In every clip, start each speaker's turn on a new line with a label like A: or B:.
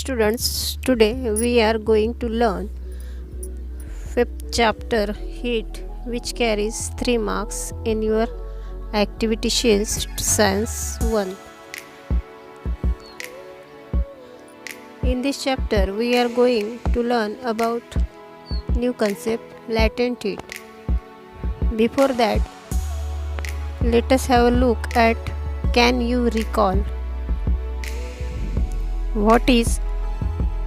A: students, today we are going to learn fifth chapter heat, which carries 3 marks in your activity sheet science 1. In this chapter we are going to learn about new concept latent heat. Before that, let us have a look at can you recall what is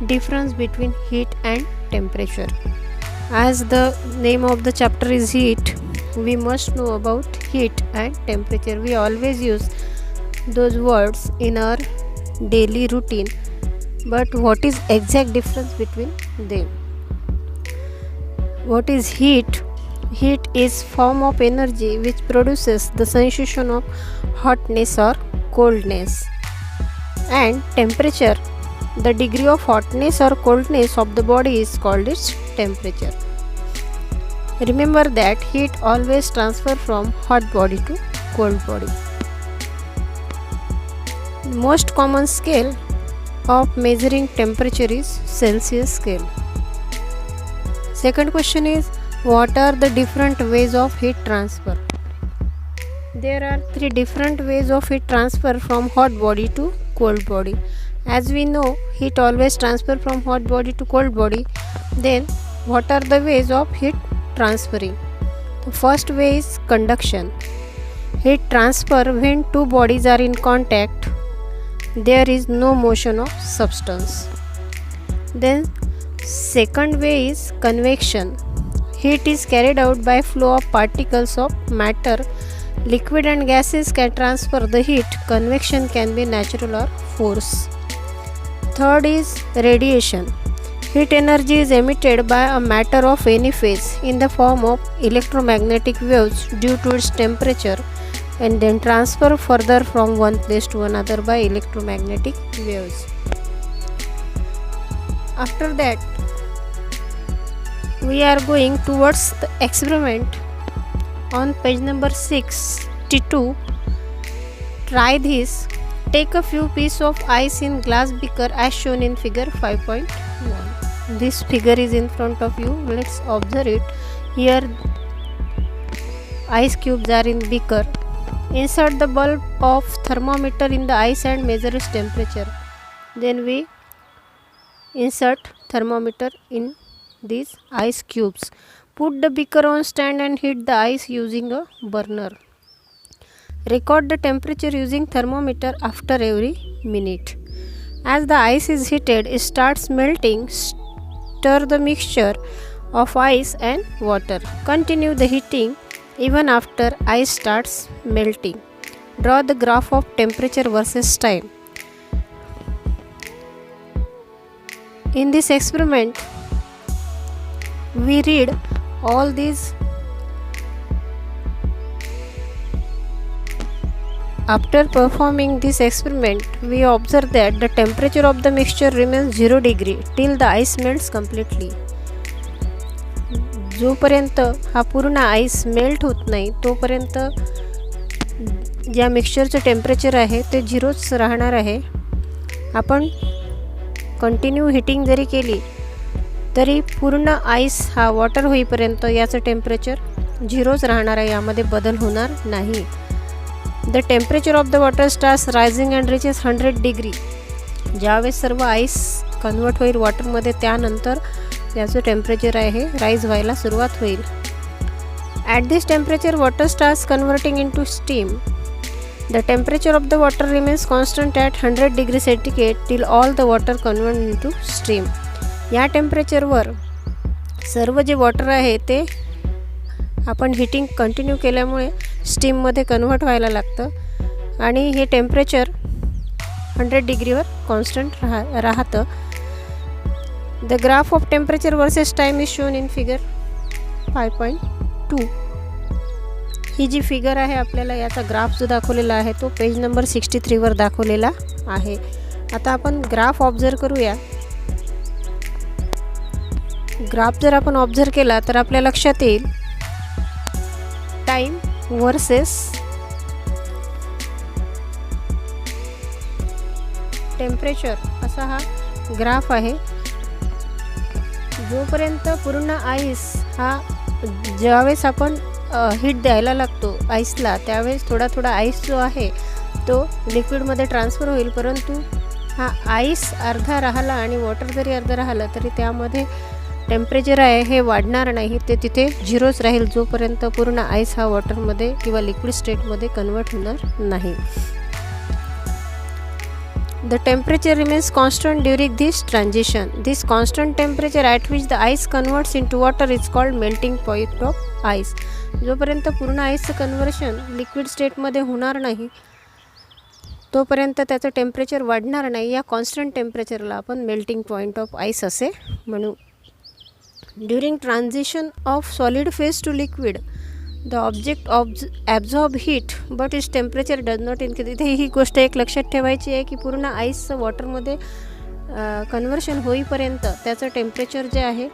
A: difference between heat and temperature. As the name of the chapter is heat, we must know about heat and temperature. We always use those words in our daily routine, but what is exact difference between them? What is heat? Heat is form of energy which produces the sensation of hotness or coldness. And temperature, the degree of hotness or coldness of the body is called its temperature. Remember that heat always transfer from hot body to cold body. Most common scale of measuring temperature is Celsius scale. Second question is, what are the different ways of heat transfer? There are 3 different ways of heat transfer from hot body to cold body. As we know, heat always transfer from hot body to cold body. Then what are the ways of heat transferring? The first way is conduction. Heat transfer when two bodies are in contact. There is no motion of substance. Then second way is convection. Heat is carried out by flow of particles of matter. Liquid and gases can transfer the heat. Convection can be natural or force. Third is radiation. Heat energy is emitted by a matter of any phase in the form of electromagnetic waves due to its temperature and then transfer further from one place to another by electromagnetic waves. After that, we are going towards the experiment on page number 62. Try this. Take a few pieces of ice in glass beaker as shown in figure 5.1. This figure is in front of you. Let's observe it. Here ice cubes are in beaker. Insert the bulb of thermometer in the ice and measure its temperature. Then we insert thermometer in these ice cubes. Put the beaker on stand and heat the ice using a burner. Record the temperature using thermometer after every minute. As the ice is heated, it starts melting. Stir the mixture of ice and water. Continue the heating even after ice starts melting. Draw the graph of temperature versus time. In this experiment, we read all these. After performing this experiment, we observe that the temperature of the mixture remains 0 degree till the ice melts completely. जोपर्यंत हा पूर्ण ice melt होत नाही तोपर्यंत ज्या मिक्सचरचं temperature आहे ते 0च राहणार आहे. आपण कंटिन्यू हीटिंग जरी केली तरी पूर्ण आईस हा वॉटर होईपर्यंत याचं टेम्परेचर 0च राहणार आहे, यामध्ये बदल होणार नाही. The temperature of the water starts rising and reaches 100 degree. ज्यावेळेस सर्व आईस कन्वर्ट होईल वॉटरमध्ये त्यानंतर याचं टेम्परेचर आहे राईज व्हायला सुरुवात होईल. At this temperature water starts converting into steam. The temperature of the water remains constant at 100 degree centigrade till all the water convert into steam. या टेम्परेचरवर सर्व जे वॉटर आहे ते आपण हीटिंग कंटिन्यू केल्यामुळे स्टीममध्ये कन्वर्ट व्हायला लागतं आणि हे टेम्परेचर 100 डिग्रीवर कॉन्स्टंट राहतं. The graph of temperature versus time is shown in figure 5.2. ही जी फिगर आहे आपल्याला याचा ग्राफ जो दाखवलेला आहे तो पेज नंबर 63 वर दाखवलेला आहे. आता आपण ग्राफ ऑब्झर्व करूया. ग्राफ जर आपण ऑब्झर्व केला तर आपल्या लक्षात येईल टाइम वर्सेस टेम्परेचर असा हा ग्राफ आहे. जोपर्यंत पूर्ण आईस हा ज्यावेळेस आपण हीट द्यायला लागतो आईसला, त्यावेळेस थोडा थोडा आईस जो आहे तो लिक्विडमध्ये ट्रान्सफर होईल, परंतु हा आईस अर्धा राहिला आणि वॉटर जरी अर्धा राहिलं तरी त्यामध्ये टेम्परेचर आहे हे वाढणार नाही, ते तिथे झिरोच राहील जोपर्यंत पूर्ण आईस हा वॉटरमध्ये किंवा लिक्विड स्टेटमध्ये कन्वर्ट होणार नाही. The temperature remains constant during this transition. This constant temperature at which the ice converts into water is called melting point of ice. जोपर्यंत पूर्ण आईसचं कन्वर्शन लिक्विड स्टेटमध्ये होणार नाही तोपर्यंत त्याचं टेम्परेचर वाढणार नाही. या कॉन्स्टंट टेम्परेचरला आपण मेल्टिंग पॉईंट ऑफ आईस असे म्हणू. During transition of solid phase two liquid the object absorb heat but its temperature does not increase. इथे ही गोष्ट एक लक्षात ठेवायची आहे की पूर्ण आईसचं वॉटरमध्ये कन्वर्शन होईपर्यंत त्याचं टेम्परेचर जे आहे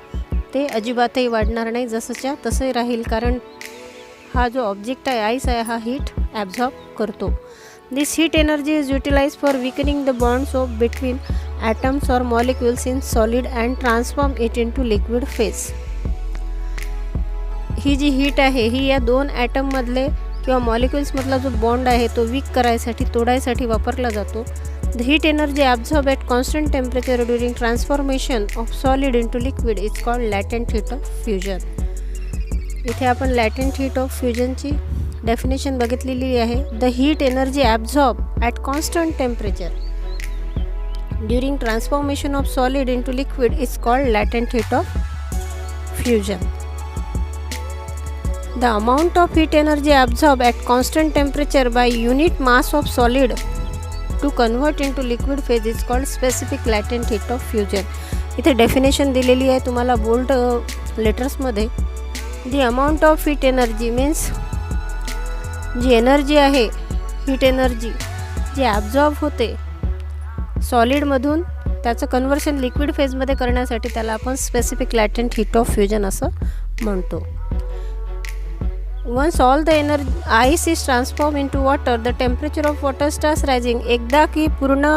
A: ते अजिबातही वाढणार नाही, जसंच्या तसंही राहील, कारण हा जो ऑब्जेक्ट आहे आईस आहे हा हीट ॲब्झॉर्ब करतो. This heat energy is utilize for weakening the bonds of between atoms or molecules in solid and transform it into liquid phase. ही जी हीट आहे ही या दोन ॲटममधले किंवा मॉलिक्युल्समधला जो बॉन्ड आहे तो वीक करायसाठी तोडायसाठी वापरला जातो. The heat energy absorb at constant temperature during transformation of solid into liquid is called latent heat of fusion. इथे आपण लॅटेंट हीट ऑफ फ्युजनची डेफिनेशन बघितलेली आहे. The heat energy absorb at constant temperature during transformation of solid into liquid is called latent heat of fusion. The amount of heat energy absorbed at constant temperature by unit mass of solid to convert into liquid phase is called specific latent heat of fusion. इथे definition दिलेली आहे तुम्हाला bold लेटर्समध्ये. The amount of heat energy means जी energy आहे heat energy जी absorb होते सॉलिडमधून त्याचं कन्वर्शन लिक्विड फेजमध्ये करण्यासाठी त्याला आपण specific latent heat of fusion असं म्हणतो. Once all the ice is transformed into water, the temperature of water starts rising. एकदा की पूर्ण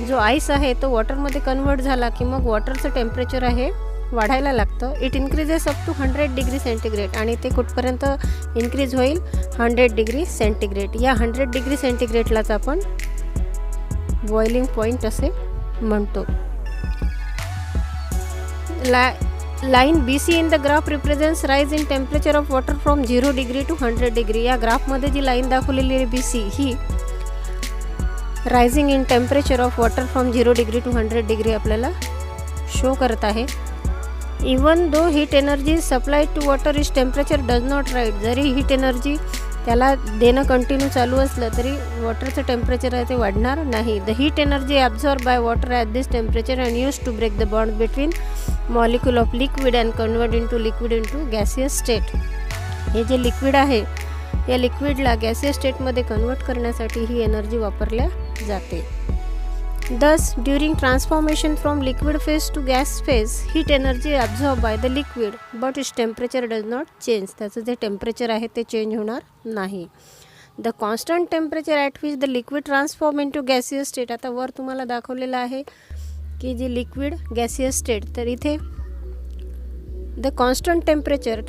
A: जो आईस आहे तो वॉटरमध्ये कन्वर्ट झाला की मग वॉटरचं टेम्परेचर आहे वाढायला लागतं. It increases up to 100 degree centigrade आणि ते कुठपर्यंत इन्क्रीज होईल 100 डिग्री सेंटीग्रेड. या 100 डिग्री सेंटीग्रेडलाच आपण बॉइलिंग पॉईंट असे म्हणतो. Line BC in the graph represents rise in temperature of water from 0 degree to 100 degree. या ग्राफमध्ये जी लाईन दाखवलेली आहे BC ही rising in temperature of water from 0 degree to 100 degree आपल्याला शो करत आहे. Even though heat energy supplied to water is temperature does not rise. जरी हीट एनर्जी त्याला देणं कंटिन्यू चालू असलं तरी वॉटरचं टेम्परेचर आहे ते वाढणार नाही. The heat energy absorb by water at this temperature and use to break the bond between molecule of liquid and convert into liquid into gaseous state. हे जे लिक्विड आहे या लिक्विडला गॅसियस स्टेटमध्ये कन्वर्ट करण्यासाठी ही एनर्जी वापरल्या जाते. Thus, during transformation from liquid phase to gas phase, heat energy absorbed by the liquid, but its temperature does not change. त्याचं जे टेम्परेचर आहे ते चेंज होणार नाही. The constant temperature at which the liquid transform into gaseous state. आता वर तुम्हाला दाखवलेलं आहे की जी लिक्विड गॅसियस स्टेट, तर इथे द कॉन्स्टंट टेम्परेचर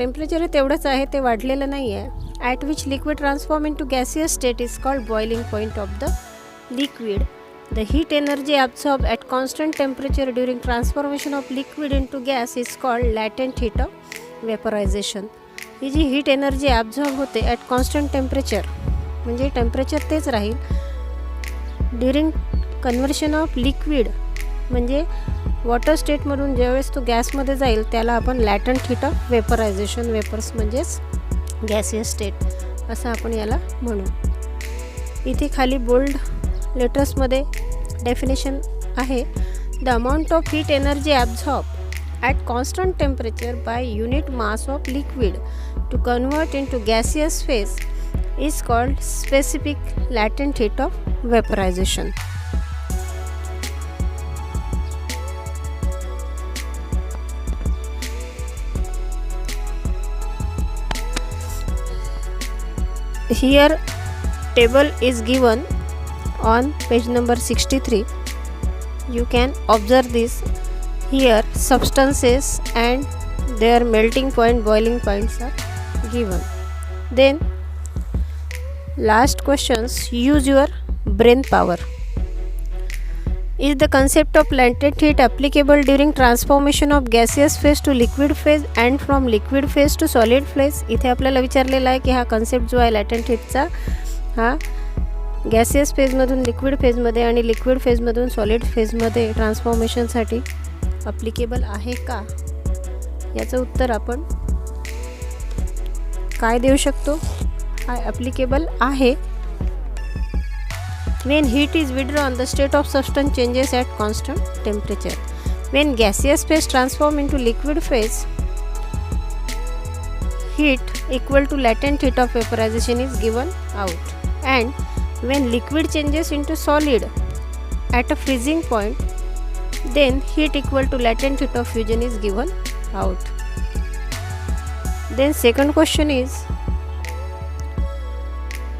A: तेवढंच आहे, ते वाढलेलं नाही आहे. At which liquid transform into gaseous state is called boiling point of the liquid. The heat energy absorbed at constant temperature during transformation of liquid into gas is called latent heat of vaporization. ही जी heat energy absorb होते at constant temperature म्हणजे temperature तेच राहील during conversion of liquid म्हणजे water स्टेटमधून ज्यावेळेस तो गॅसमध्ये जाईल त्याला आपण latent heat of vaporisation, vapours म्हणजेच गॅसियस स्टेट असं आपण याला म्हणू. इथे खाली बोल्ड लेटर्समध्ये डेफिनेशन आहे. The amount of heat energy absorb at constant temperature by unit mass of liquid to convert in to gaseous phase is called specific latent heat of vaporization. Here table is given on page number 63. You can observe this. Here substances and their melting point, boiling points are given. Then last questions, use your brain power. Is the concept of latent heat applicable during transformation of gaseous phase to liquid phase and from liquid phase to solid phase? इथे आपल्याला विचारलेला आहे की हा concept जो आहे लॅटेंट हीटचा हा gaseous फेजमधून liquid फेजमध्ये आणि लिक्विड फेजमधून सॉलिड फेजमध्ये ट्रान्सफॉर्मेशनसाठी अप्लिकेबल आहे का, याचं उत्तर आपण काय देऊ शकतो? हा ॲप्लिकेबल आहे. When heat is withdrawn, the state of substance changes at constant temperature. When gaseous phase transforms into liquid phase, heat equal to latent heat of vaporization is given out. And when liquid changes into solid at a freezing point, then heat equal to latent heat of fusion is given out. Then second question is,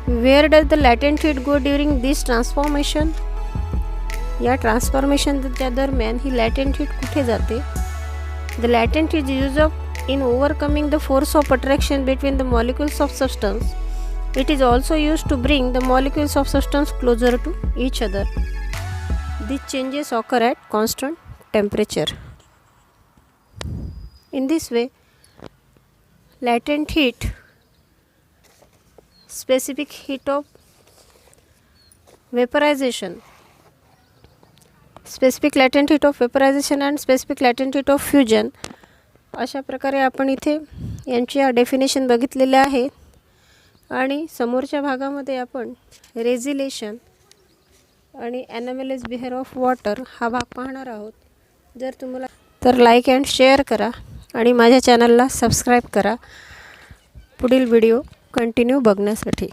A: where does the latent heat go during this transformation? या ट्रान्सफॉर्मेशनच्या दरम्यान ही latent heat कुठे जाते? The latent heat is used in overcoming the force of attraction between the molecules of substance. It is also used to bring the molecules of substance closer to each other. These changes occur at constant temperature. In this way, latent heat, specific heat of vaporization, specific latent heat of vaporization and specific latent heat of fusion, अशा प्रकारे आपण इथे यांची definition बघितलेले आहे. आणि समोरच्या भागामध्ये आपण रेझिलेशन आणि एनामेलेस बिहेर ऑफ वॉटर हा भाग पाहणार आहोत. जर तुम्हाला तर लाईक अँड शेअर करा आणि माझ्या चॅनलला सबस्क्राईब करा पुढील व्हिडिओ कंटिन्यू बघण्यासाठी.